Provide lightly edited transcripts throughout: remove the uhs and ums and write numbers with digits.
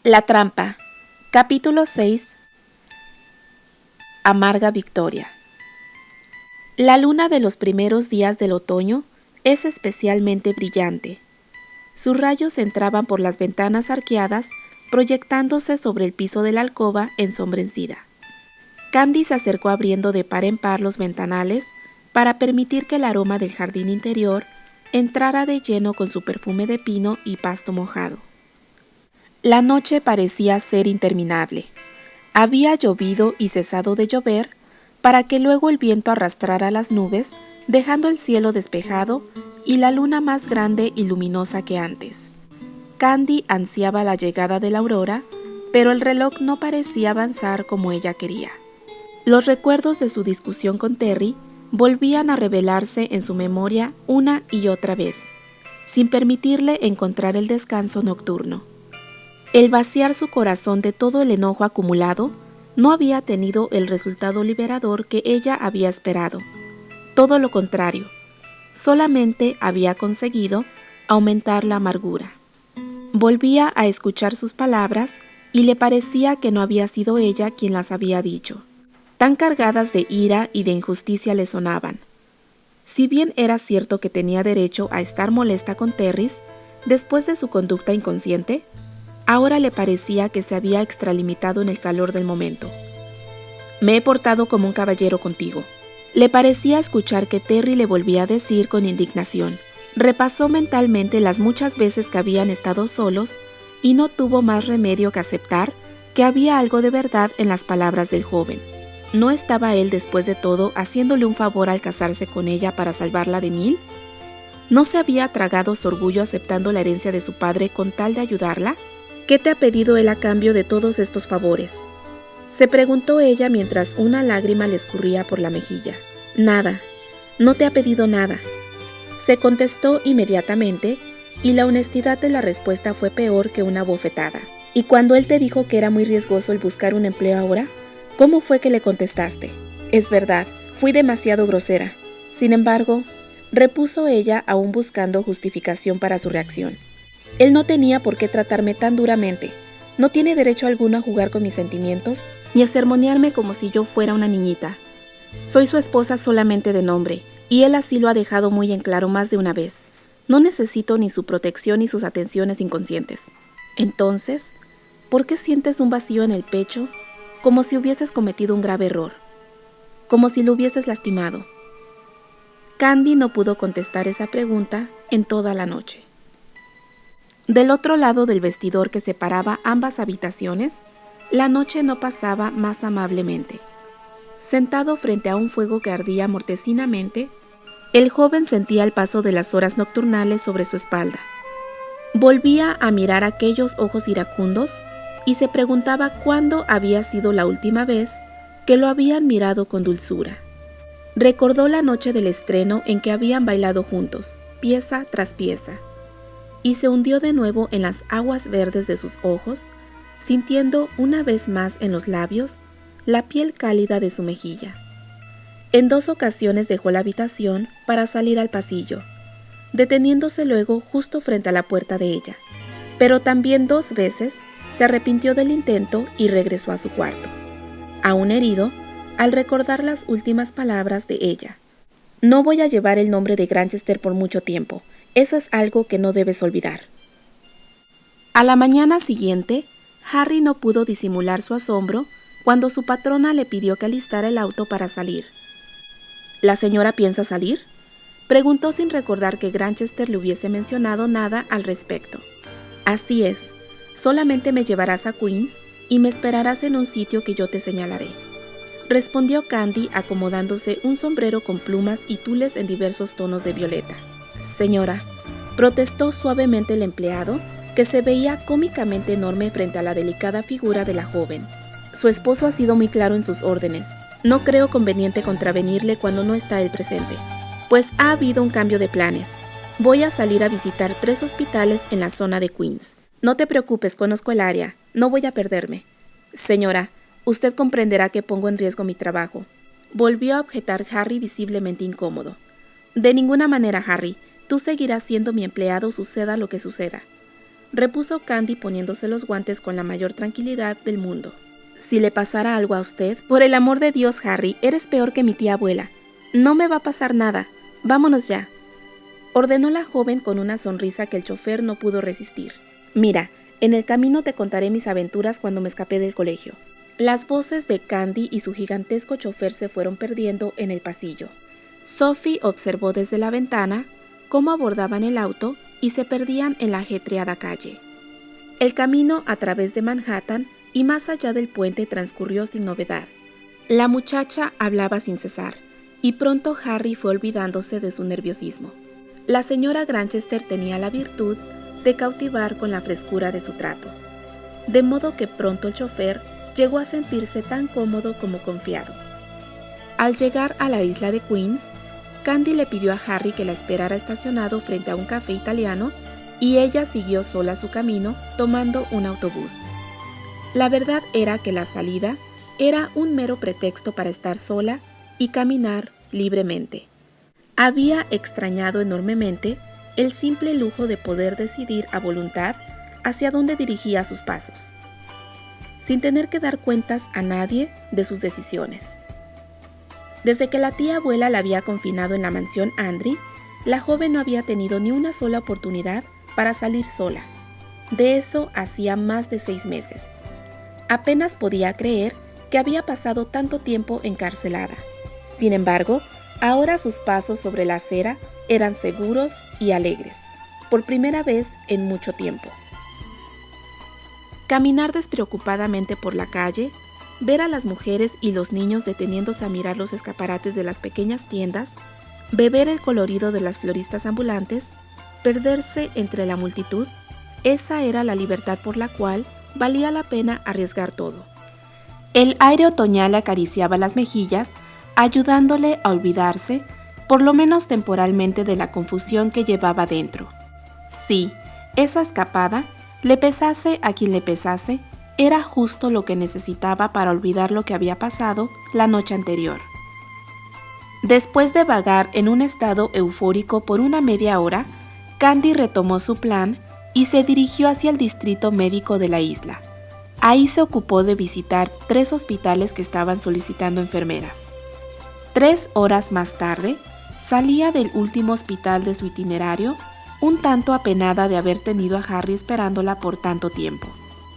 La trampa. Capítulo 6. Amarga victoria. La luna de los primeros días del otoño es especialmente brillante. Sus rayos entraban por las ventanas arqueadas, proyectándose sobre el piso de la alcoba ensombrecida. Candy se acercó abriendo de par en par los ventanales para permitir que el aroma del jardín interior entrara de lleno con su perfume de pino y pasto mojado. La noche parecía ser interminable. Había llovido y cesado de llover para que luego el viento arrastrara las nubes, dejando el cielo despejado y la luna más grande y luminosa que antes. Candy ansiaba la llegada de la aurora, pero el reloj no parecía avanzar como ella quería. Los recuerdos de su discusión con Terry volvían a revelarse en su memoria una y otra vez, sin permitirle encontrar el descanso nocturno. El vaciar su corazón de todo el enojo acumulado no había tenido el resultado liberador que ella había esperado. Todo lo contrario, solamente había conseguido aumentar la amargura. Volvía a escuchar sus palabras y le parecía que no había sido ella quien las había dicho. Tan cargadas de ira y de injusticia le sonaban. Si bien era cierto que tenía derecho a estar molesta con Terry después de su conducta inconsciente, ahora le parecía que se había extralimitado en el calor del momento. Me he portado como un caballero contigo. Le parecía escuchar que Terry le volvía a decir con indignación. Repasó mentalmente las muchas veces que habían estado solos y no tuvo más remedio que aceptar que había algo de verdad en las palabras del joven. ¿No estaba él, después de todo, haciéndole un favor al casarse con ella para salvarla de Neil? ¿No se había tragado su orgullo aceptando la herencia de su padre con tal de ayudarla? ¿Qué te ha pedido él a cambio de todos estos favores?, se preguntó ella mientras una lágrima le escurría por la mejilla. Nada, no te ha pedido nada, se contestó inmediatamente, y la honestidad de la respuesta fue peor que una bofetada. ¿Y cuando él te dijo que era muy riesgoso el buscar un empleo ahora? ¿Cómo fue que le contestaste? Es verdad, fui demasiado grosera. Sin embargo, repuso ella aún buscando justificación para su reacción. Él no tenía por qué tratarme tan duramente. No tiene derecho alguno a jugar con mis sentimientos, ni a sermonearme como si yo fuera una niñita. Soy su esposa solamente de nombre, y él así lo ha dejado muy en claro más de una vez. No necesito ni su protección ni sus atenciones inconscientes. Entonces, ¿por qué sientes un vacío en el pecho, como si hubieses cometido un grave error? Como si lo hubieses lastimado. Candy no pudo contestar esa pregunta en toda la noche. Del otro lado del vestidor que separaba ambas habitaciones, la noche no pasaba más amablemente. Sentado frente a un fuego que ardía mortecinamente, el joven sentía el paso de las horas nocturnales sobre su espalda. Volvía a mirar aquellos ojos iracundos y se preguntaba cuándo había sido la última vez que lo habían mirado con dulzura. Recordó la noche del estreno en que habían bailado juntos, pieza tras pieza, y se hundió de nuevo en las aguas verdes de sus ojos, sintiendo una vez más en los labios la piel cálida de su mejilla. En 2 ocasiones dejó la habitación para salir al pasillo, deteniéndose luego justo frente a la puerta de ella, pero también 2 veces se arrepintió del intento y regresó a su cuarto, aún herido al recordar las últimas palabras de ella. No voy a llevar el nombre de Granchester por mucho tiempo. Eso es algo que no debes olvidar. A la mañana siguiente, Harry no pudo disimular su asombro cuando su patrona le pidió que alistara el auto para salir. ¿La señora piensa salir?, preguntó sin recordar que Granchester le hubiese mencionado nada al respecto. Así es, solamente me llevarás a Queens y me esperarás en un sitio que yo te señalaré, respondió Candy acomodándose un sombrero con plumas y tules en diversos tonos de violeta. Señora, protestó suavemente el empleado, que se veía cómicamente enorme frente a la delicada figura de la joven. Su esposo ha sido muy claro en sus órdenes. No creo conveniente contravenirle cuando no está él presente, pues ha habido un cambio de planes. Voy a salir a visitar 3 hospitales en la zona de Queens. No te preocupes, conozco el área, no voy a perderme. Señora, usted comprenderá que pongo en riesgo mi trabajo, volvió a objetar Harry visiblemente incómodo. De ninguna manera, Harry. Tú seguirás siendo mi empleado, suceda lo que suceda. repuso Candy poniéndose los guantes con la mayor tranquilidad del mundo. Si le pasara algo a usted, por el amor de Dios, Harry, eres peor que mi tía abuela. No me va a pasar nada. Vámonos ya, ordenó la joven con una sonrisa que el chofer no pudo resistir. Mira, en el camino te contaré mis aventuras cuando me escapé del colegio. Las voces de Candy y su gigantesco chofer se fueron perdiendo en el pasillo. Sophie observó desde la ventana cómo abordaban el auto y se perdían en la ajetreada calle. El camino a través de Manhattan y más allá del puente transcurrió sin novedad. La muchacha hablaba sin cesar, y pronto Harry fue olvidándose de su nerviosismo. La señora Granchester tenía la virtud de cautivar con la frescura de su trato, de modo que pronto el chofer llegó a sentirse tan cómodo como confiado. Al llegar a la isla de Queens, Candy le pidió a Harry que la esperara estacionado frente a un café italiano y ella siguió sola su camino tomando un autobús. La verdad era que la salida era un mero pretexto para estar sola y caminar libremente. Había extrañado enormemente el simple lujo de poder decidir a voluntad hacia dónde dirigía sus pasos, sin tener que dar cuentas a nadie de sus decisiones. Desde que la tía abuela la había confinado en la mansión Andry, la joven no había tenido ni una sola oportunidad para salir sola. De eso hacía más de 6 meses. Apenas podía creer que había pasado tanto tiempo encarcelada. Sin embargo, ahora sus pasos sobre la acera eran seguros y alegres, por primera vez en mucho tiempo. Caminar despreocupadamente por la calle, ver a las mujeres y los niños deteniéndose a mirar los escaparates de las pequeñas tiendas, beber el colorido de las floristas ambulantes, perderse entre la multitud, esa era la libertad por la cual valía la pena arriesgar todo. El aire otoñal le acariciaba las mejillas, ayudándole a olvidarse, por lo menos temporalmente, de la confusión que llevaba dentro. Sí, esa escapada, le pesase a quien le pesase, era justo lo que necesitaba para olvidar lo que había pasado la noche anterior. Después de vagar en un estado eufórico por una media hora, Candy retomó su plan y se dirigió hacia el distrito médico de la isla. Ahí se ocupó de visitar 3 hospitales que estaban solicitando enfermeras. 3 horas más tarde, salía del último hospital de su itinerario, un tanto apenada de haber tenido a Harry esperándola por tanto tiempo.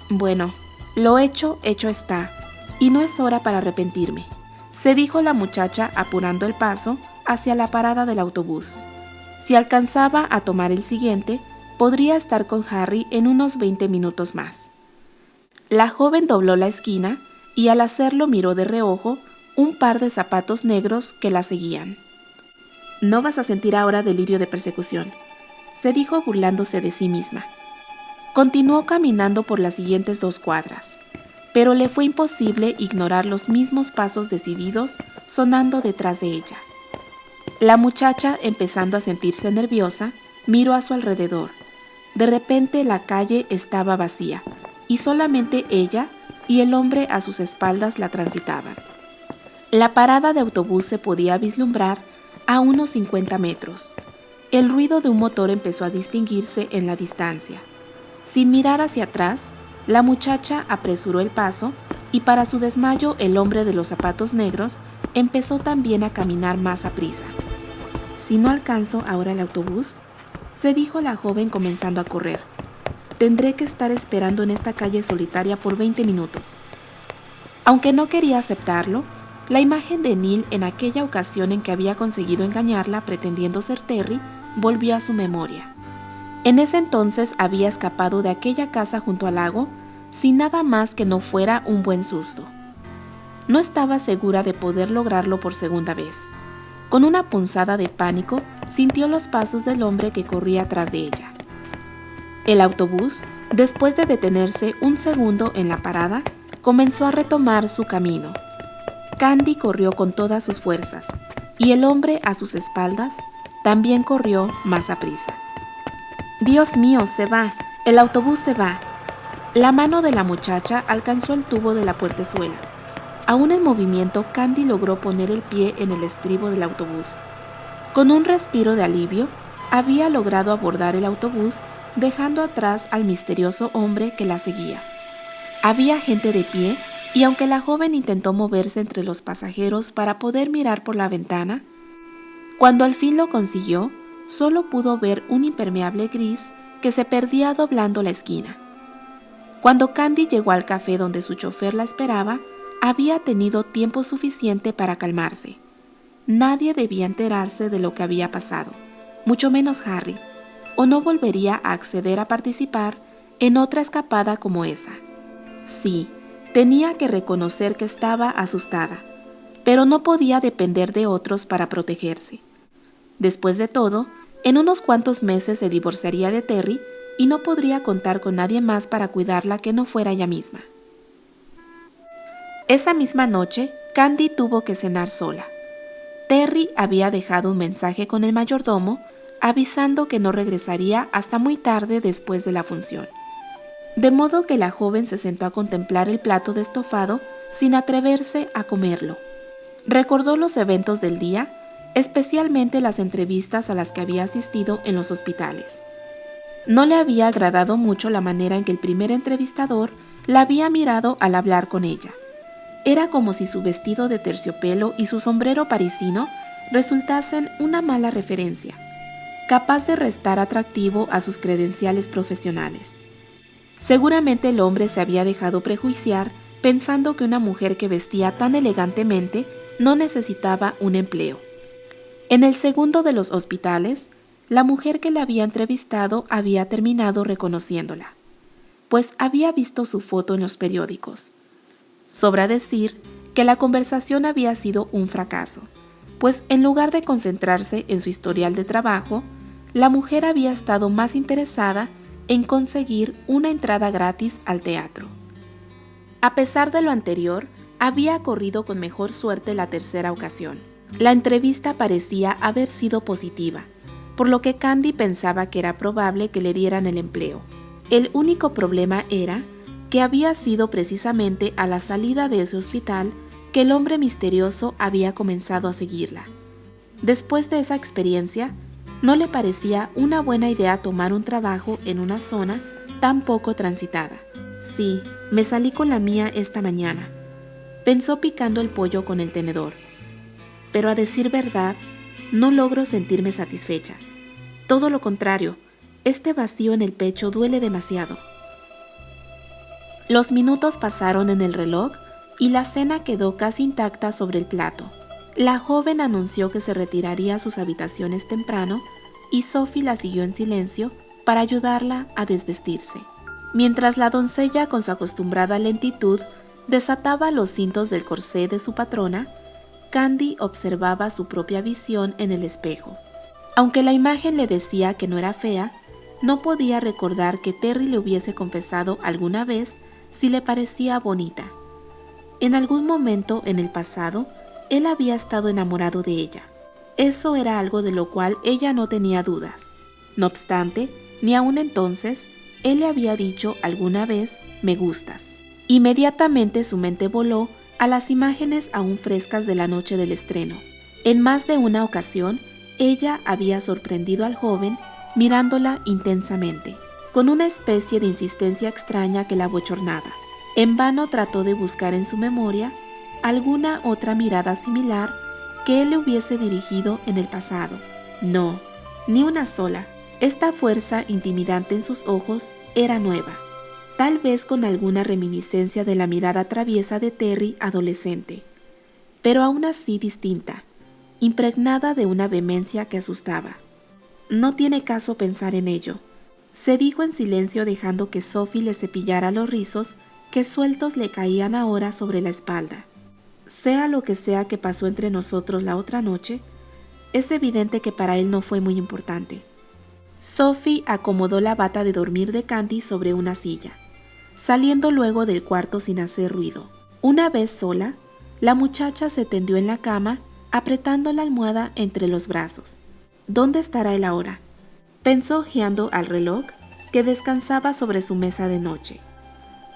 Bueno, lo hecho, hecho está, y no es hora para arrepentirme, se dijo la muchacha apurando el paso hacia la parada del autobús. Si alcanzaba a tomar el siguiente, podría estar con Harry en unos 20 minutos más. La joven dobló la esquina y al hacerlo miró de reojo un par de zapatos negros que la seguían. «No vas a sentir ahora delirio de persecución», se dijo burlándose de sí misma. Continuó caminando por las siguientes 2 cuadras, pero le fue imposible ignorar los mismos pasos decididos sonando detrás de ella. La muchacha, empezando a sentirse nerviosa, miró a su alrededor. De repente la calle estaba vacía y solamente ella y el hombre a sus espaldas la transitaban. La parada de autobús se podía vislumbrar a unos 50 metros. El ruido de un motor empezó a distinguirse en la distancia. Sin mirar hacia atrás, la muchacha apresuró el paso y para su desmayo el hombre de los zapatos negros empezó también a caminar más aprisa. «Si no alcanzo ahora el autobús», se dijo la joven comenzando a correr, «tendré que estar esperando en esta calle solitaria por 20 minutos». Aunque no quería aceptarlo, la imagen de Neil en aquella ocasión en que había conseguido engañarla pretendiendo ser Terry volvió a su memoria. En ese entonces había escapado de aquella casa junto al lago sin nada más que no fuera un buen susto. No estaba segura de poder lograrlo por segunda vez. Con una punzada de pánico, sintió los pasos del hombre que corría atrás de ella. El autobús, después de detenerse un segundo en la parada, comenzó a retomar su camino. Candy corrió con todas sus fuerzas, y el hombre a sus espaldas también corrió más aprisa. «Dios mío, se va, el autobús se va». La mano de la muchacha alcanzó el tubo de la puertezuela. Aún en movimiento, Candy logró poner el pie en el estribo del autobús. Con un respiro de alivio, había logrado abordar el autobús dejando atrás al misterioso hombre que la seguía. Había gente de pie, y aunque la joven intentó moverse entre los pasajeros para poder mirar por la ventana, cuando al fin lo consiguió, solo pudo ver un impermeable gris que se perdía doblando la esquina. Cuando Candy llegó al café donde su chofer la esperaba, había tenido tiempo suficiente para calmarse. Nadie debía enterarse de lo que había pasado, mucho menos Harry, o no volvería a acceder a participar en otra escapada como esa. Sí, tenía que reconocer que estaba asustada, pero no podía depender de otros para protegerse. Después de todo, en unos cuantos meses se divorciaría de Terry y no podría contar con nadie más para cuidarla que no fuera ella misma. Esa misma noche, Candy tuvo que cenar sola. Terry había dejado un mensaje con el mayordomo avisando que no regresaría hasta muy tarde después de la función. De modo que la joven se sentó a contemplar el plato de estofado sin atreverse a comerlo. Recordó los eventos del día, especialmente las entrevistas a las que había asistido en los hospitales. No le había agradado mucho la manera en que el primer entrevistador la había mirado al hablar con ella. Era como si su vestido de terciopelo y su sombrero parisino resultasen una mala referencia, capaz de restar atractivo a sus credenciales profesionales. Seguramente el hombre se había dejado prejuiciar pensando que una mujer que vestía tan elegantemente no necesitaba un empleo. En el segundo de los hospitales, la mujer que la había entrevistado había terminado reconociéndola, pues había visto su foto en los periódicos. Sobra decir que la conversación había sido un fracaso, pues en lugar de concentrarse en su historial de trabajo, la mujer había estado más interesada en conseguir una entrada gratis al teatro. A pesar de lo anterior, había corrido con mejor suerte la tercera ocasión. La entrevista parecía haber sido positiva, por lo que Candy pensaba que era probable que le dieran el empleo. El único problema era que había sido precisamente a la salida de ese hospital que el hombre misterioso había comenzado a seguirla. Después de esa experiencia, no le parecía una buena idea tomar un trabajo en una zona tan poco transitada. Sí, me salí con la mía esta mañana, pensó picando el pollo con el tenedor. Pero a decir verdad, no logro sentirme satisfecha. Todo lo contrario, este vacío en el pecho duele demasiado. Los minutos pasaron en el reloj y la cena quedó casi intacta sobre el plato. La joven anunció que se retiraría a sus habitaciones temprano y Sophie la siguió en silencio para ayudarla a desvestirse. Mientras la doncella, con su acostumbrada lentitud, desataba los cintos del corsé de su patrona, Candy observaba su propia visión en el espejo. Aunque la imagen le decía que no era fea, no podía recordar que Terry le hubiese confesado alguna vez si le parecía bonita. En algún momento en el pasado, él había estado enamorado de ella. Eso era algo de lo cual ella no tenía dudas. No obstante, ni aún entonces, él le había dicho alguna vez, «me gustas». Inmediatamente su mente voló a las imágenes aún frescas de la noche del estreno. En más de una ocasión, ella había sorprendido al joven mirándola intensamente, con una especie de insistencia extraña que la bochornaba. En vano trató de buscar en su memoria alguna otra mirada similar que él le hubiese dirigido en el pasado. No, ni una sola. Esta fuerza intimidante en sus ojos era nueva, tal vez con alguna reminiscencia de la mirada traviesa de Terry adolescente, pero aún así distinta, impregnada de una vehemencia que asustaba. No tiene caso pensar en ello, se dijo en silencio dejando que Sophie le cepillara los rizos que sueltos le caían ahora sobre la espalda. Sea lo que sea que pasó entre nosotros la otra noche, es evidente que para él no fue muy importante. Sophie acomodó la bata de dormir de Candy sobre una silla, saliendo luego del cuarto sin hacer ruido. Una vez sola, la muchacha se tendió en la cama, apretando la almohada entre los brazos. ¿Dónde estará él ahora?, pensó hojeando al reloj que descansaba sobre su mesa de noche.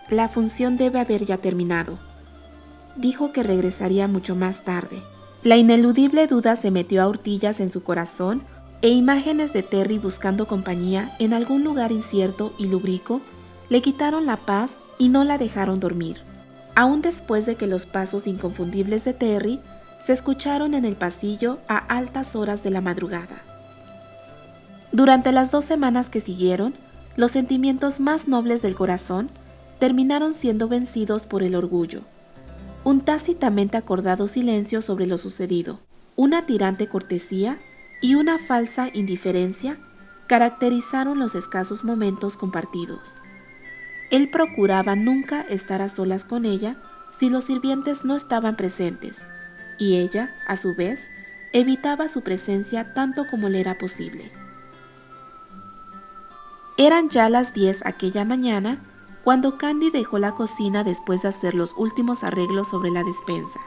La función debe haber ya terminado. Dijo que regresaría mucho más tarde. La ineludible duda se metió a hurtillas en su corazón e imágenes de Terry buscando compañía en algún lugar incierto y lúbrico le quitaron la paz y no la dejaron dormir, aún después de que los pasos inconfundibles de Terry se escucharon en el pasillo a altas horas de la madrugada. Durante las 2 semanas que siguieron, los sentimientos más nobles del corazón terminaron siendo vencidos por el orgullo. Un tácitamente acordado silencio sobre lo sucedido, una tirante cortesía y una falsa indiferencia caracterizaron los escasos momentos compartidos. Él procuraba nunca estar a solas con ella si los sirvientes no estaban presentes, y ella, a su vez, evitaba su presencia tanto como le era posible. Eran ya las 10 aquella mañana cuando Candy dejó la cocina después de hacer los últimos arreglos sobre la despensa.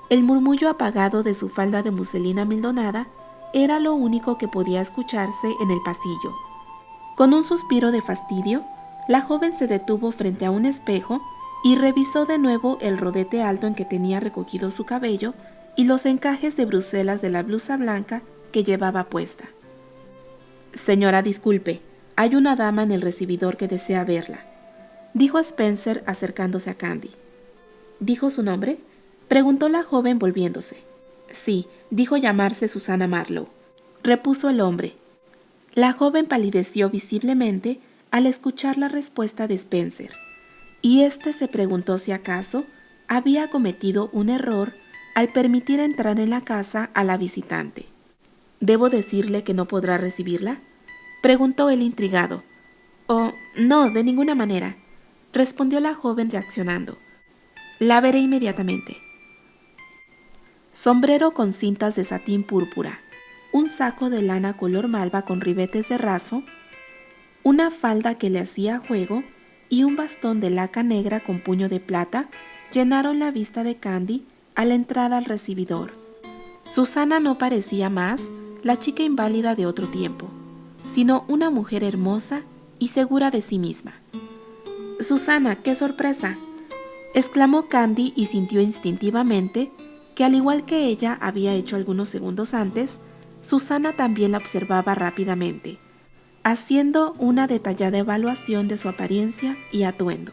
El murmullo apagado de su falda de muselina mildonada era lo único que podía escucharse en el pasillo. Con un suspiro de fastidio, la joven se detuvo frente a un espejo y revisó de nuevo el rodete alto en que tenía recogido su cabello y los encajes de Bruselas de la blusa blanca que llevaba puesta. «Señora, disculpe, hay una dama en el recibidor que desea verla», dijo Spencer acercándose a Candy. «¿Dijo su nombre?», preguntó la joven volviéndose. «Sí, dijo llamarse Susana Marlowe», repuso el hombre. La joven palideció visiblemente al escuchar la respuesta de Spencer, y éste se preguntó si acaso había cometido un error al permitir entrar en la casa a la visitante. «¿Debo decirle que no podrá recibirla?», preguntó él intrigado. «Oh, no, de ninguna manera», respondió la joven reaccionando. «La veré inmediatamente». Sombrero con cintas de satín púrpura, un saco de lana color malva con ribetes de raso, una falda que le hacía juego y un bastón de laca negra con puño de plata llenaron la vista de Candy al entrar al recibidor. Susana no parecía más la chica inválida de otro tiempo, sino una mujer hermosa y segura de sí misma. «Susana, qué sorpresa», exclamó Candy y sintió instintivamente que, al igual que ella había hecho algunos segundos antes, Susana también la observaba rápidamente, haciendo una detallada evaluación de su apariencia y atuendo.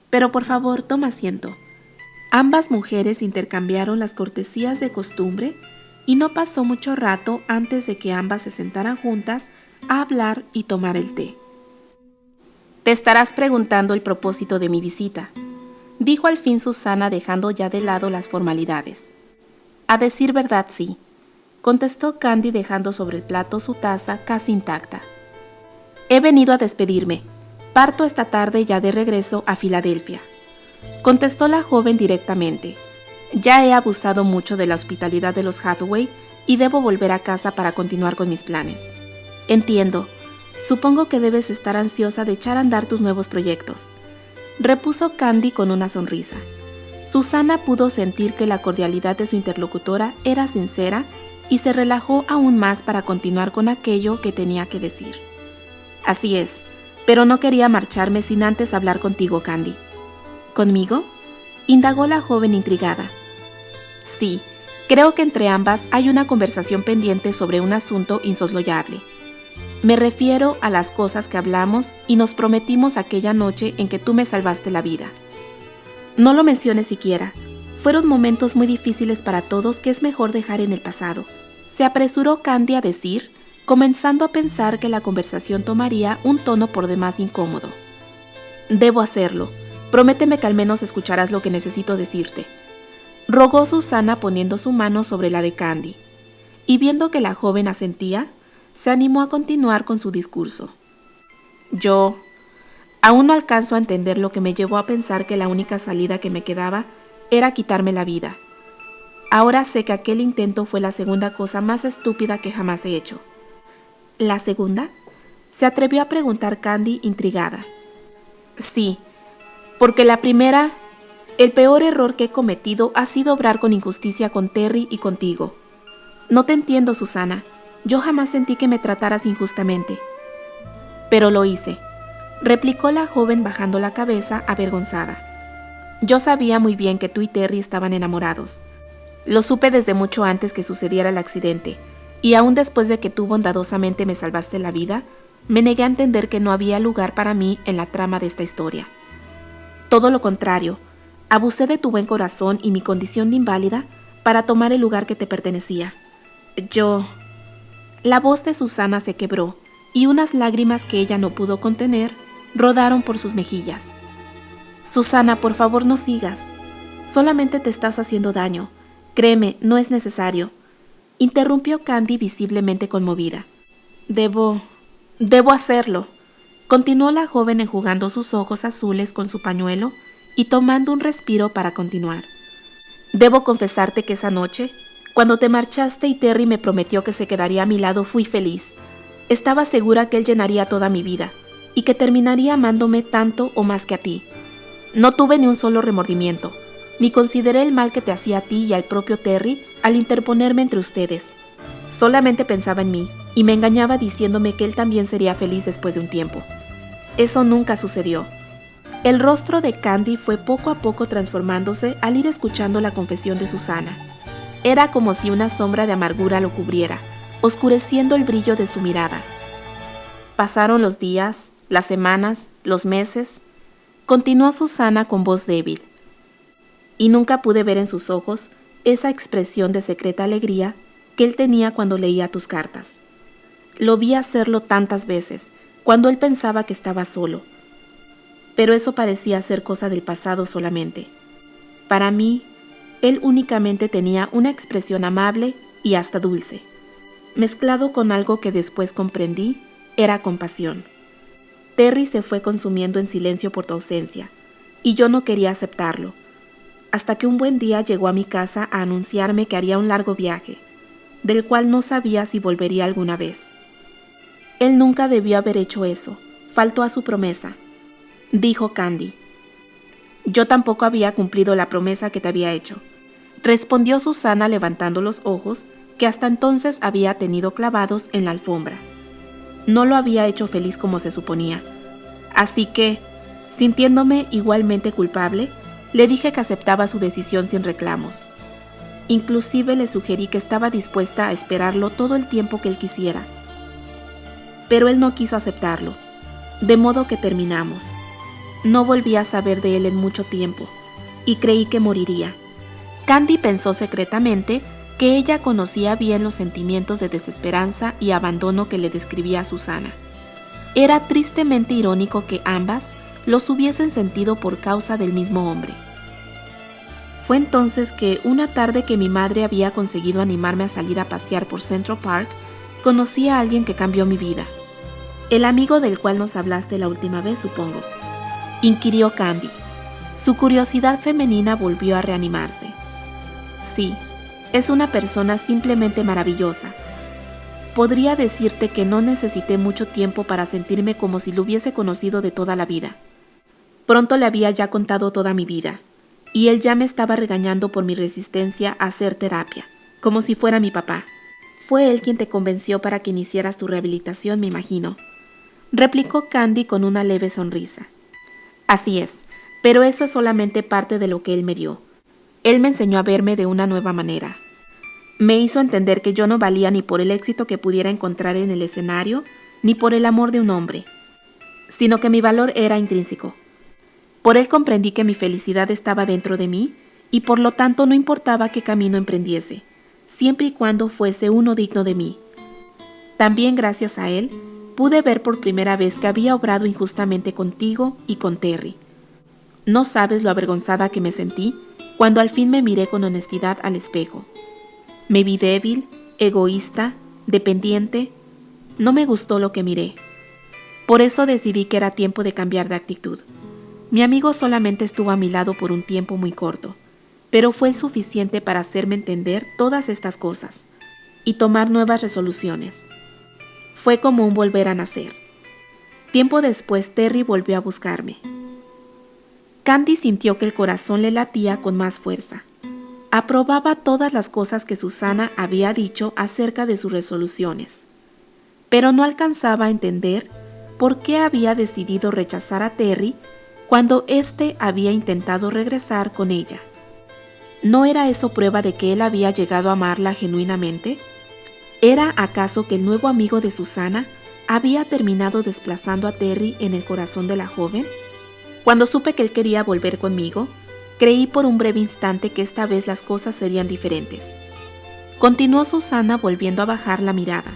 «Pero por favor, toma asiento». Ambas mujeres intercambiaron las cortesías de costumbre y no pasó mucho rato antes de que ambas se sentaran juntas a hablar y tomar el té. «Te estarás preguntando el propósito de mi visita», dijo al fin Susana, dejando ya de lado las formalidades. «A decir verdad, sí», contestó Candy, dejando sobre el plato su taza casi intacta. «He venido a despedirme. Parto esta tarde ya de regreso a Filadelfia», contestó la joven directamente. «Ya he abusado mucho de la hospitalidad de los Hathaway y debo volver a casa para continuar con mis planes». «Entiendo. Supongo que debes estar ansiosa de echar a andar tus nuevos proyectos», repuso Candy con una sonrisa. Susana pudo sentir que la cordialidad de su interlocutora era sincera y se relajó aún más para continuar con aquello que tenía que decir. «Así es, pero no quería marcharme sin antes hablar contigo, Candy». «¿Conmigo?», indagó la joven intrigada. «Sí, creo que entre ambas hay una conversación pendiente sobre un asunto insoslayable. Me refiero a las cosas que hablamos y nos prometimos aquella noche en que tú me salvaste la vida. No lo menciones siquiera. Fueron momentos muy difíciles para todos que es mejor dejar en el pasado», se apresuró Candy a decir, comenzando a pensar que la conversación tomaría un tono por demás incómodo. «Debo hacerlo. Prométeme que al menos escucharás lo que necesito decirte», rogó Susana poniendo su mano sobre la de Candy, y viendo que la joven asentía, se animó a continuar con su discurso. «Yo aún no alcanzo a entender lo que me llevó a pensar que la única salida que me quedaba era quitarme la vida. Ahora sé que aquel intento fue la segunda cosa más estúpida que jamás he hecho». «¿La segunda?», se atrevió a preguntar Candy, intrigada. «Sí, porque la primera, el peor error que he cometido ha sido obrar con injusticia con Terry y contigo. No te entiendo, Susana. Yo jamás sentí que me trataras injustamente». «Pero lo hice», replicó la joven bajando la cabeza avergonzada. «Yo sabía muy bien que tú y Terry estaban enamorados. Lo supe desde mucho antes que sucediera el accidente, Y aún después de que tú bondadosamente me salvaste la vida, me negué a entender que no había lugar para mí en la trama de esta historia. Todo lo contrario, abusé de tu buen corazón y mi condición de inválida para tomar el lugar que te pertenecía. La voz de Susana se quebró y unas lágrimas que ella no pudo contener rodaron por sus mejillas. Susana, por favor no sigas. Solamente te estás haciendo daño. Créeme, no es necesario. Interrumpió Candy visiblemente conmovida. Debo hacerlo. Continuó la joven enjugando sus ojos azules con su pañuelo y tomando un respiro para continuar. Debo confesarte que esa noche, cuando te marchaste y Terry me prometió que se quedaría a mi lado, fui feliz. Estaba segura que él llenaría toda mi vida y que terminaría amándome tanto o más que a ti. No tuve ni un solo remordimiento, ni consideré el mal que te hacía a ti y al propio Terry al interponerme entre ustedes. Solamente pensaba en mí y me engañaba diciéndome que él también sería feliz después de un tiempo. Eso nunca sucedió. El rostro de Candy fue poco a poco transformándose al ir escuchando la confesión de Susana. Era como si una sombra de amargura lo cubriera, oscureciendo el brillo de su mirada. Pasaron los días, las semanas, los meses. Continuó Susana con voz débil. Y nunca pude ver en sus ojos esa expresión de secreta alegría que él tenía cuando leía tus cartas. Lo vi hacerlo tantas veces, cuando él pensaba que estaba solo. Pero eso parecía ser cosa del pasado solamente. Para mí, él únicamente tenía una expresión amable y hasta dulce, mezclado con algo que después comprendí era compasión. Terry se fue consumiendo en silencio por tu ausencia, y yo no quería aceptarlo, hasta que un buen día llegó a mi casa a anunciarme que haría un largo viaje, del cual no sabía si volvería alguna vez. Él nunca debió haber hecho eso, faltó a su promesa, dijo Candy. Yo tampoco había cumplido la promesa que te había hecho, respondió Susana levantando los ojos que hasta entonces había tenido clavados en la alfombra. No lo había hecho feliz como se suponía, así que, sintiéndome igualmente culpable, le dije que aceptaba su decisión sin reclamos. Inclusive le sugerí que estaba dispuesta a esperarlo todo el tiempo que él quisiera. Pero él no quiso aceptarlo, de modo que terminamos. No volví a saber de él en mucho tiempo, y creí que moriría. Candy pensó secretamente que ella conocía bien los sentimientos de desesperanza y abandono que le describía a Susana. Era tristemente irónico que ambas los hubiesen sentido por causa del mismo hombre. Fue entonces que, una tarde que mi madre había conseguido animarme a salir a pasear por Central Park, conocí a alguien que cambió mi vida. El amigo del cual nos hablaste la última vez, supongo, inquirió Candy. Su curiosidad femenina volvió a reanimarse. Sí, es una persona simplemente maravillosa. Podría decirte que no necesité mucho tiempo para sentirme como si lo hubiese conocido de toda la vida. Pronto le había ya contado toda mi vida, y él ya me estaba regañando por mi resistencia a hacer terapia, como si fuera mi papá. Fue él quien te convenció para que iniciaras tu rehabilitación, me imagino, replicó Candy con una leve sonrisa. Así es, pero eso es solamente parte de lo que él me dio. Él me enseñó a verme de una nueva manera. Me hizo entender que yo no valía ni por el éxito que pudiera encontrar en el escenario, ni por el amor de un hombre, sino que mi valor era intrínseco. Por él comprendí que mi felicidad estaba dentro de mí y por lo tanto no importaba qué camino emprendiese, siempre y cuando fuese uno digno de mí. También gracias a él, pude ver por primera vez que había obrado injustamente contigo y con Terry. No sabes lo avergonzada que me sentí cuando al fin me miré con honestidad al espejo. Me vi débil, egoísta, dependiente. No me gustó lo que miré. Por eso decidí que era tiempo de cambiar de actitud. Mi amigo solamente estuvo a mi lado por un tiempo muy corto, pero fue suficiente para hacerme entender todas estas cosas y tomar nuevas resoluciones. Fue como un volver a nacer. Tiempo después, Terry volvió a buscarme. Candy sintió que el corazón le latía con más fuerza. Aprobaba todas las cosas que Susana había dicho acerca de sus resoluciones, pero no alcanzaba a entender por qué había decidido rechazar a Terry cuando éste había intentado regresar con ella. ¿No era eso prueba de que él había llegado a amarla genuinamente? ¿Era acaso que el nuevo amigo de Susana había terminado desplazando a Terry en el corazón de la joven? Cuando supe que él quería volver conmigo, creí por un breve instante que esta vez las cosas serían diferentes. Continuó Susana volviendo a bajar la mirada.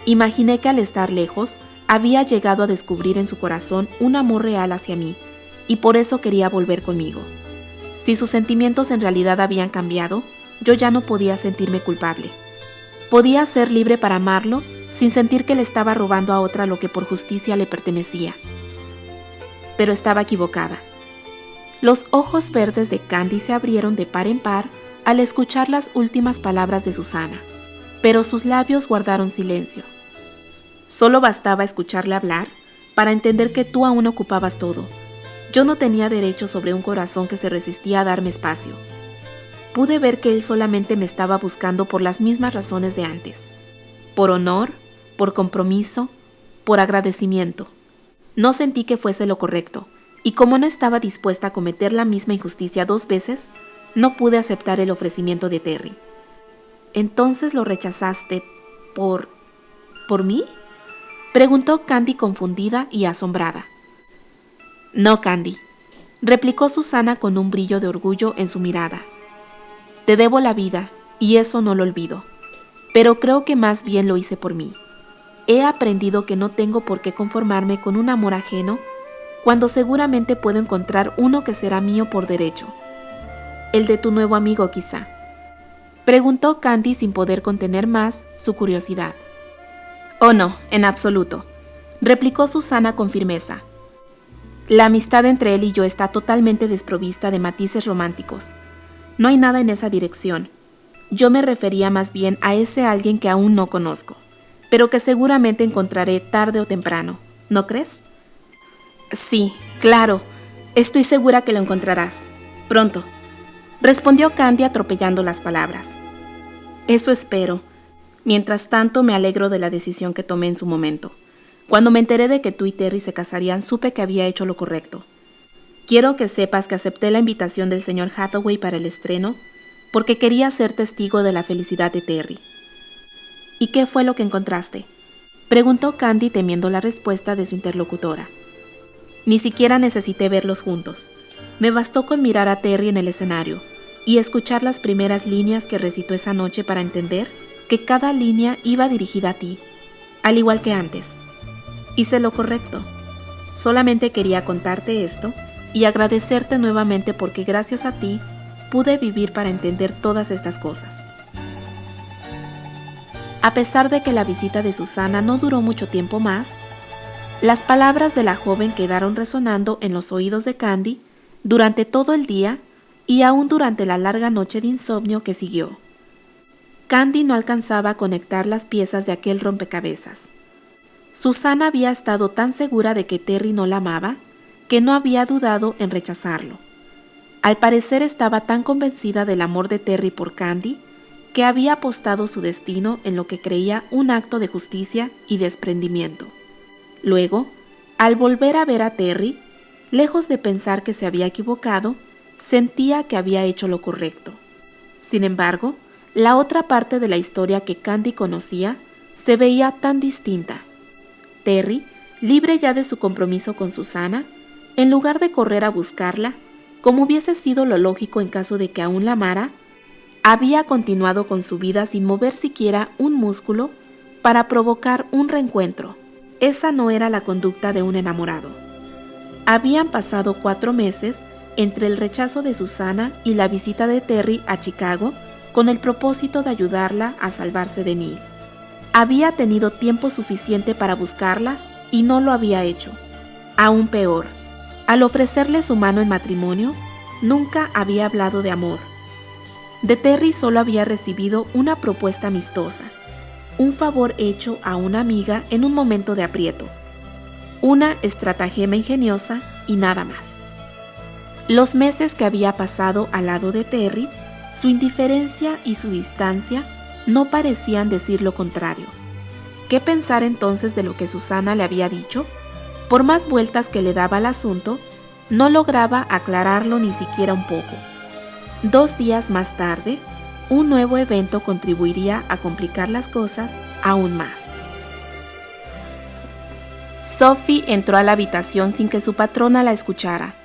Imaginé que al estar lejos, había llegado a descubrir en su corazón un amor real hacia mí, y por eso quería volver conmigo. Si sus sentimientos en realidad habían cambiado, yo ya no podía sentirme culpable. Podía ser libre para amarlo sin sentir que le estaba robando a otra lo que por justicia le pertenecía. Pero estaba equivocada. Los ojos verdes de Candy se abrieron de par en par al escuchar las últimas palabras de Susana, pero sus labios guardaron silencio. Solo bastaba escucharle hablar para entender que tú aún ocupabas todo. Yo no tenía derecho sobre un corazón que se resistía a darme espacio. Pude ver que él solamente me estaba buscando por las mismas razones de antes. Por honor, por compromiso, por agradecimiento. No sentí que fuese lo correcto, y como no estaba dispuesta a cometer la misma injusticia 2 veces, no pude aceptar el ofrecimiento de Terry. ¿Entonces lo rechazaste por mí?, preguntó Candy confundida y asombrada. No, Candy, replicó Susana con un brillo de orgullo en su mirada. Te debo la vida, y eso no lo olvido, pero creo que más bien lo hice por mí. He aprendido que no tengo por qué conformarme con un amor ajeno, cuando seguramente puedo encontrar uno que será mío por derecho. El de tu nuevo amigo, quizá. Preguntó Candy sin poder contener más su curiosidad. Oh no, en absoluto, replicó Susana con firmeza. La amistad entre él y yo está totalmente desprovista de matices románticos. No hay nada en esa dirección. Yo me refería más bien a ese alguien que aún no conozco, pero que seguramente encontraré tarde o temprano, ¿no crees? Sí, claro, estoy segura que lo encontrarás. Pronto, respondió Candy atropellando las palabras. Eso espero. Mientras tanto, me alegro de la decisión que tomé en su momento. Cuando me enteré de que tú y Terry se casarían, supe que había hecho lo correcto. Quiero que sepas que acepté la invitación del señor Hathaway para el estreno porque quería ser testigo de la felicidad de Terry. ¿Y qué fue lo que encontraste?, preguntó Candy temiendo la respuesta de su interlocutora. Ni siquiera necesité verlos juntos. Me bastó con mirar a Terry en el escenario y escuchar las primeras líneas que recitó esa noche para entender que cada línea iba dirigida a ti, al igual que antes. Hice lo correcto. Solamente quería contarte esto y agradecerte nuevamente porque gracias a ti pude vivir para entender todas estas cosas. A pesar de que la visita de Susana no duró mucho tiempo más, las palabras de la joven quedaron resonando en los oídos de Candy durante todo el día y aún durante la larga noche de insomnio que siguió. Candy no alcanzaba a conectar las piezas de aquel rompecabezas. Susana había estado tan segura de que Terry no la amaba que no había dudado en rechazarlo. Al parecer estaba tan convencida del amor de Terry por Candy que había apostado su destino en lo que creía un acto de justicia y desprendimiento. Luego, al volver a ver a Terry, lejos de pensar que se había equivocado, sentía que había hecho lo correcto. Sin embargo, la otra parte de la historia que Candy conocía se veía tan distinta. Terry, libre ya de su compromiso con Susana, en lugar de correr a buscarla, como hubiese sido lo lógico en caso de que aún la amara, había continuado con su vida sin mover siquiera un músculo para provocar un reencuentro. Esa no era la conducta de un enamorado. Habían pasado 4 meses entre el rechazo de Susana y la visita de Terry a Chicago con el propósito de ayudarla a salvarse de Neil. Había tenido tiempo suficiente para buscarla y no lo había hecho. Aún peor, al ofrecerle su mano en matrimonio, nunca había hablado de amor. De Terry solo había recibido una propuesta amistosa, un favor hecho a una amiga en un momento de aprieto, una estratagema ingeniosa y nada más. Los meses que había pasado al lado de Terry, su indiferencia y su distancia no parecían decir lo contrario. ¿Qué pensar entonces de lo que Susana le había dicho? Por más vueltas que le daba al asunto, no lograba aclararlo ni siquiera un poco. 2 días más tarde, un nuevo evento contribuiría a complicar las cosas aún más. Sophie entró a la habitación sin que su patrona la escuchara.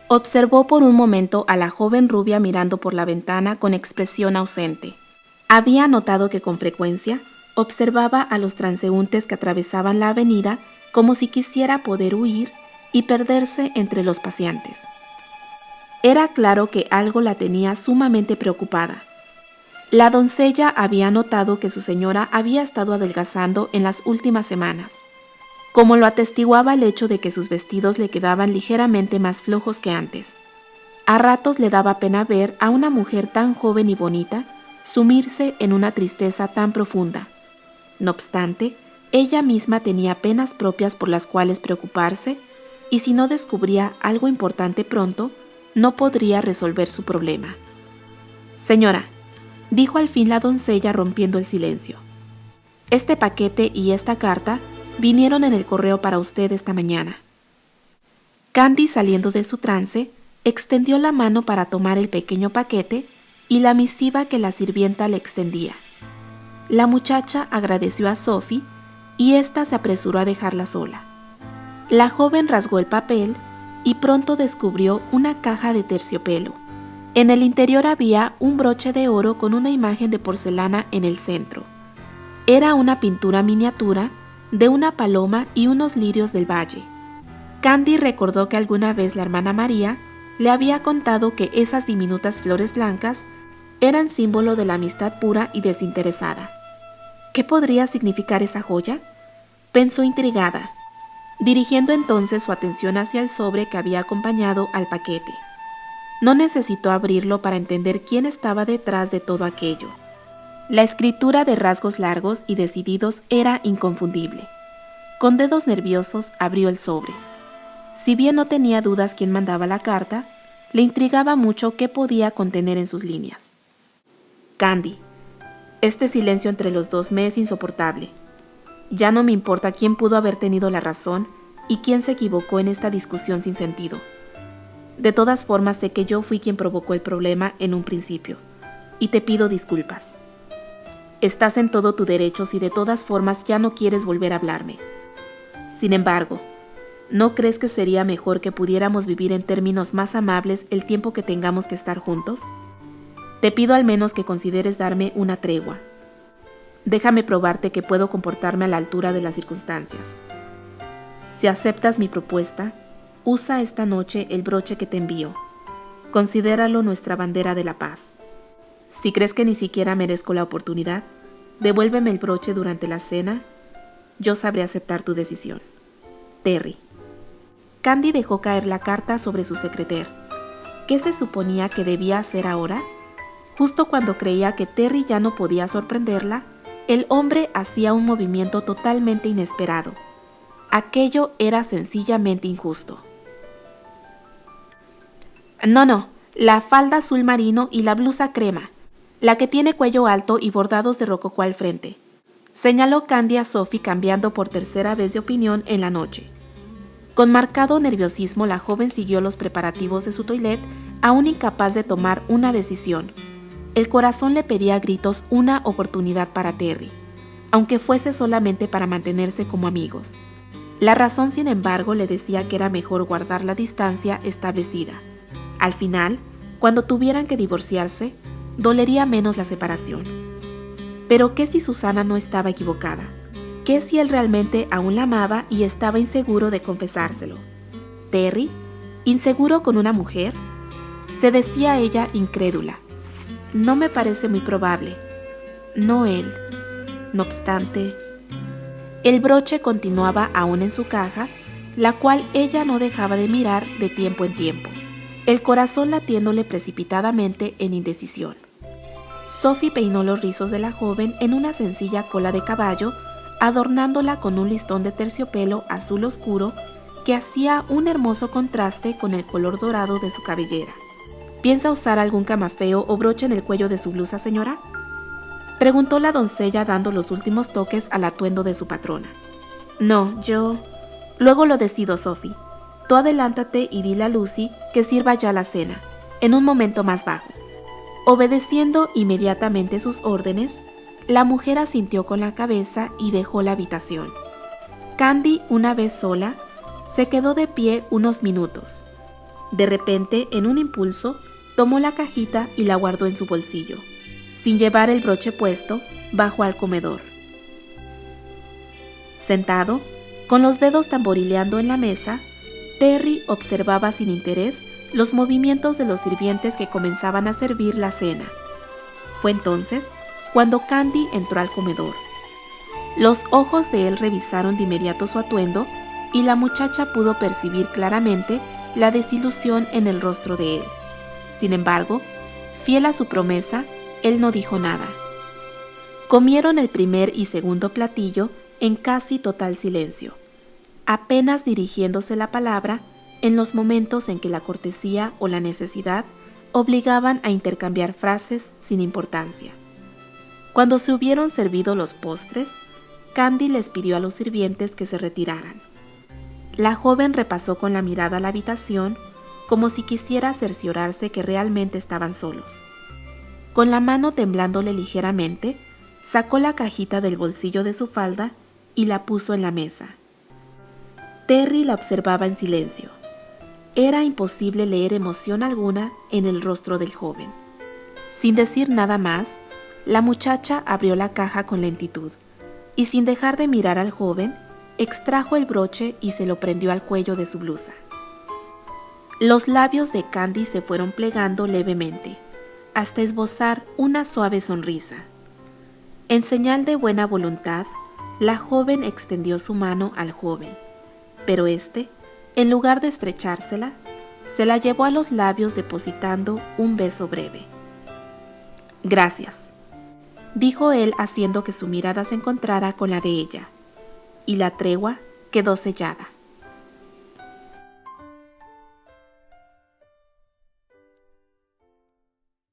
Observó por un momento a la joven rubia mirando por la ventana con expresión ausente. Había notado que con frecuencia observaba a los transeúntes que atravesaban la avenida como si quisiera poder huir y perderse entre los paseantes. Era claro que algo la tenía sumamente preocupada. La doncella había notado que su señora había estado adelgazando en las últimas semanas, como lo atestiguaba el hecho de que sus vestidos le quedaban ligeramente más flojos que antes. A ratos le daba pena ver a una mujer tan joven y bonita sumirse en una tristeza tan profunda. No obstante, ella misma tenía penas propias por las cuales preocuparse, y si no descubría algo importante pronto, no podría resolver su problema. «Señora», dijo al fin la doncella rompiendo el silencio, «este paquete y esta carta vinieron en el correo para usted esta mañana». Candy, saliendo de su trance, extendió la mano para tomar el pequeño paquete y la misiva que la sirvienta le extendía. La muchacha agradeció a Sophie y ésta se apresuró a dejarla sola. La joven rasgó el papel y pronto descubrió una caja de terciopelo. En el interior había un broche de oro con una imagen de porcelana en el centro. Era una pintura miniatura de una paloma y unos lirios del valle. Candy recordó que alguna vez la hermana María le había contado que esas diminutas flores blancas eran símbolo de la amistad pura y desinteresada. ¿Qué podría significar esa joya?, pensó intrigada, dirigiendo entonces su atención hacia el sobre que había acompañado al paquete. No necesitó abrirlo para entender quién estaba detrás de todo aquello. La escritura de rasgos largos y decididos era inconfundible. Con dedos nerviosos abrió el sobre. Si bien no tenía dudas quién mandaba la carta, le intrigaba mucho qué podía contener en sus líneas. «Candy, este silencio entre los dos me es insoportable. Ya no me importa quién pudo haber tenido la razón y quién se equivocó en esta discusión sin sentido. De todas formas, sé que yo fui quien provocó el problema en un principio, y te pido disculpas. Estás en todo tu derecho si de todas formas ya no quieres volver a hablarme. Sin embargo, ¿no crees que sería mejor que pudiéramos vivir en términos más amables el tiempo que tengamos que estar juntos? Te pido al menos que consideres darme una tregua. Déjame probarte que puedo comportarme a la altura de las circunstancias. Si aceptas mi propuesta, usa esta noche el broche que te envío. Considéralo nuestra bandera de la paz. Si crees que ni siquiera merezco la oportunidad, devuélveme el broche durante la cena. Yo sabré aceptar tu decisión. Terry». Candy dejó caer la carta sobre su secreter. ¿Qué se suponía que debía hacer ahora? Justo cuando creía que Terry ya no podía sorprenderla, el hombre hacía un movimiento totalmente inesperado. Aquello era sencillamente injusto. No, la falda azul marino y la blusa crema, la que tiene cuello alto y bordados de rococó al frente, señaló Candy a Sophie, cambiando por tercera vez de opinión en la noche. Con marcado nerviosismo, la joven siguió los preparativos de su toilette, aún incapaz de tomar una decisión. El corazón le pedía a gritos una oportunidad para Terry, aunque fuese solamente para mantenerse como amigos. La razón, sin embargo, le decía que era mejor guardar la distancia establecida. Al final, cuando tuvieran que divorciarse, dolería menos la separación. Pero ¿qué si Susana no estaba equivocada? ¿Qué si él realmente aún la amaba y estaba inseguro de confesárselo? ¿Terry? ¿Inseguro con una mujer? Se decía ella incrédula. No me parece muy probable. No él. No obstante, el broche continuaba aún en su caja, la cual ella no dejaba de mirar de tiempo en tiempo, el corazón latiéndole precipitadamente en indecisión. Sophie peinó los rizos de la joven en una sencilla cola de caballo, adornándola con un listón de terciopelo azul oscuro que hacía un hermoso contraste con el color dorado de su cabellera. ¿Piensa usar algún camafeo o broche en el cuello de su blusa, señora?, preguntó la doncella, dando los últimos toques al atuendo de su patrona. No, yo... Luego lo decido, Sophie. Tú adelántate y dile a Lucy que sirva ya la cena, en un momento más bajo. Obedeciendo inmediatamente sus órdenes, la mujer asintió con la cabeza y dejó la habitación. Candy, una vez sola, se quedó de pie unos minutos. De repente, en un impulso, tomó la cajita y la guardó en su bolsillo. Sin llevar el broche puesto, bajó al comedor. Sentado, con los dedos tamborileando en la mesa, Terry observaba sin interés los movimientos de los sirvientes que comenzaban a servir la cena. Fue entonces cuando Candy entró al comedor. Los ojos de él revisaron de inmediato su atuendo y la muchacha pudo percibir claramente la desilusión en el rostro de él. Sin embargo, fiel a su promesa, él no dijo nada. Comieron el primer y segundo platillo en casi total silencio, apenas dirigiéndose la palabra en los momentos en que la cortesía o la necesidad obligaban a intercambiar frases sin importancia. Cuando se hubieron servido los postres, Candy les pidió a los sirvientes que se retiraran. La joven repasó con la mirada la habitación como si quisiera cerciorarse que realmente estaban solos. Con la mano temblándole ligeramente, sacó la cajita del bolsillo de su falda y la puso en la mesa. Terry la observaba en silencio. Era imposible leer emoción alguna en el rostro del joven. Sin decir nada más, la muchacha abrió la caja con lentitud y, sin dejar de mirar al joven, extrajo el broche y se lo prendió al cuello de su blusa. Los labios de Candy se fueron plegando levemente, hasta esbozar una suave sonrisa. En señal de buena voluntad, la joven extendió su mano al joven, pero éste, en lugar de estrechársela, se la llevó a los labios depositando un beso breve. «Gracias», dijo él haciendo que su mirada se encontrara con la de ella, y la tregua quedó sellada.